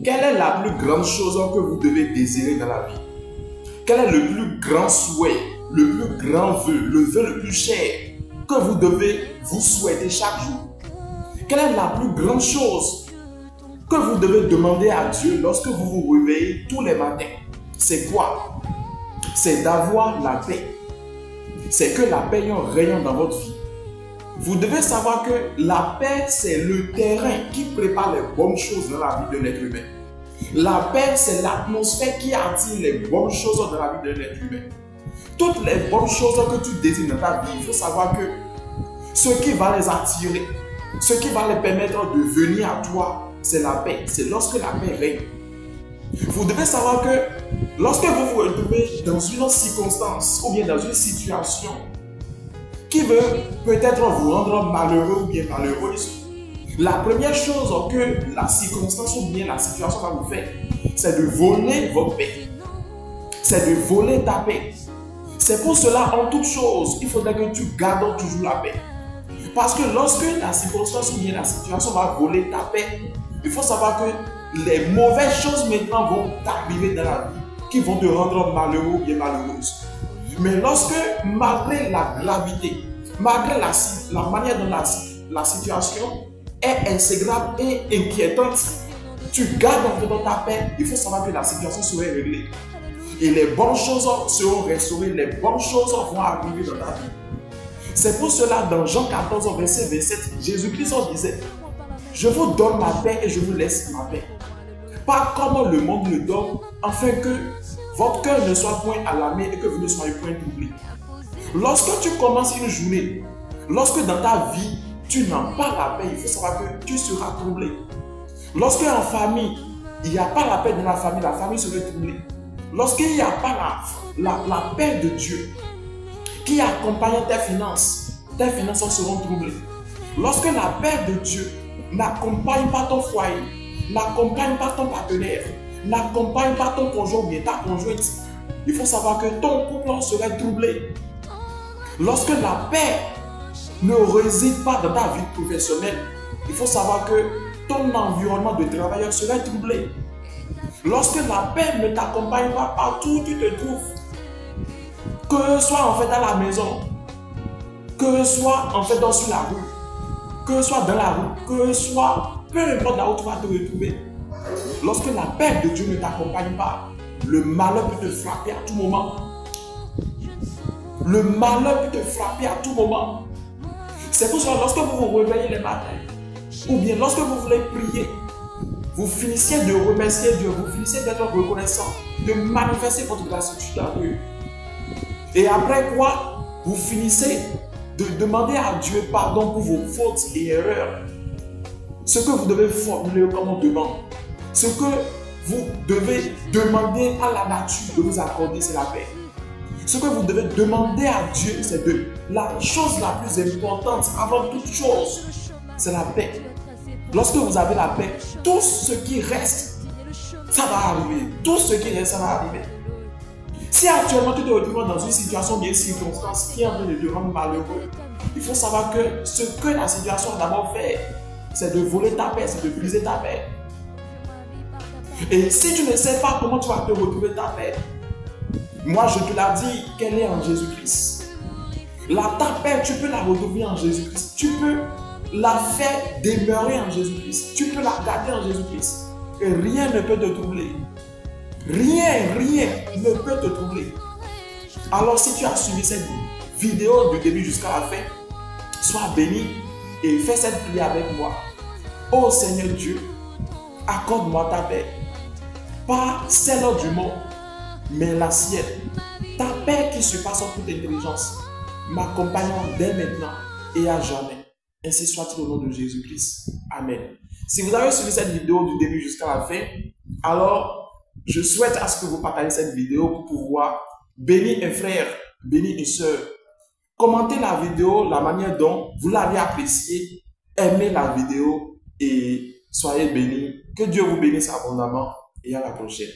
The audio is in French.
Quelle est la plus grande chose que vous devez désirer dans la vie? Quel est le plus grand souhait, le plus grand vœu, le vœu le plus cher que vous devez vous souhaiter chaque jour? Quelle est la plus grande chose que vous devez demander à Dieu lorsque vous vous réveillez tous les matins? C'est quoi? C'est d'avoir la paix. C'est que la paix ait un rayon dans votre vie. Vous devez savoir que la paix, c'est le terrain qui prépare les bonnes choses dans la vie de l'être humain. La paix, c'est l'atmosphère qui attire les bonnes choses dans la vie de l'être humain. Toutes les bonnes choses que tu désires dans ta vie, il faut savoir que ce qui va les attirer, ce qui va les permettre de venir à toi, c'est la paix. C'est lorsque la paix règne. Vous devez savoir que lorsque vous vous retrouvez dans une circonstance ou bien dans une situation qui veut peut-être vous rendre malheureux ou bien malheureuse, la première chose que la circonstance ou bien la situation va vous faire, c'est de voler votre paix. C'est de voler ta paix. C'est pour cela, en toute chose, il faudrait que tu gardes toujours la paix. Parce que lorsque la circonstance ou bien la situation va voler ta paix, il faut savoir que les mauvaises choses maintenant vont t'arriver dans la vie, qui vont te rendre malheureux ou bien malheureuse. Mais lorsque, malgré la gravité, malgré la manière dont la situation est inségrable et inquiétante, tu gardes en fait dans ta paix, il faut savoir que la situation sera réglée. Et les bonnes choses seront restaurées, les bonnes choses vont arriver dans ta vie. C'est pour cela, dans Jean 14, verset 27, Jésus-Christ disait: je vous donne ma paix et je vous laisse ma paix. Pas comme le monde le donne, afin que votre cœur ne soit point alarmé et que vous ne soyez point troublés. Lorsque tu commences une journée, lorsque dans ta vie, tu n'as pas la paix, il faut savoir que tu seras troublé. Lorsque en famille, il n'y a pas la paix dans la famille sera troublée. Lorsqu'il n'y a pas la paix de Dieu qui accompagne tes finances seront troublées. Lorsque la paix de Dieu n'accompagne pas ton foyer, n'accompagne pas ton partenaire, n'accompagne pas ton conjoint ou ta conjointe, il faut savoir que ton couple serait troublé. Lorsque la paix ne réside pas dans ta vie professionnelle, il faut savoir que ton environnement de travailleur serait troublé. Lorsque la paix ne t'accompagne pas partout où tu te trouves, que ce soit en fait dans la maison, que ce soit en fait sur la rue, que ce soit dans la rue, que ce soit peu importe là où tu vas te retrouver, lorsque la paix de Dieu ne t'accompagne pas, le malheur peut te frapper à tout moment. Le malheur peut te frapper à tout moment. C'est pour cela, lorsque vous vous réveillez les matins, ou bien lorsque vous voulez prier, vous finissez de remercier Dieu, vous finissez d'être reconnaissant, de manifester votre gratitude à Dieu. Et après quoi, vous finissez de demander à Dieu pardon pour vos fautes et erreurs. Ce que vous devez formuler comme demande, ce que vous devez demander à la nature de vous accorder, c'est la paix. Ce que vous devez demander à Dieu, c'est la chose la plus importante avant toute chose, c'est la paix. Lorsque vous avez la paix, tout ce qui reste, ça va arriver. Tout ce qui reste, ça va arriver. Si actuellement tu te retrouves dans une situation bien circonstance qui est en train de te rendre malheureux, il faut savoir que ce que la situation a d'abord fait, c'est de voler ta paix, c'est de briser ta paix. Et si tu ne sais pas comment tu vas te retrouver ta paix, moi je te l'ai dit qu'elle est en Jésus-Christ. Ta paix, tu peux la retrouver en Jésus-Christ. Tu peux la faire demeurer en Jésus-Christ. Tu peux la garder en Jésus-Christ. Et rien ne peut te troubler. Rien ne peut te troubler. Alors si tu as suivi cette vidéo du début jusqu'à la fin, sois béni et fais cette prière avec moi. Ô Seigneur Dieu, accorde-moi ta paix. Pas celle du monde, mais la sienne. Ta paix qui surpasse toute intelligence m'accompagnant dès maintenant et à jamais. Ainsi soit-il au nom de Jésus-Christ. Amen. Si vous avez suivi cette vidéo du début jusqu'à la fin, alors je souhaite à ce que vous partagez cette vidéo pour pouvoir bénir un frère, bénir une soeur. Commentez la vidéo, la manière dont vous l'avez appréciée, aimez la vidéo et soyez bénis. Que Dieu vous bénisse abondamment et à la prochaine.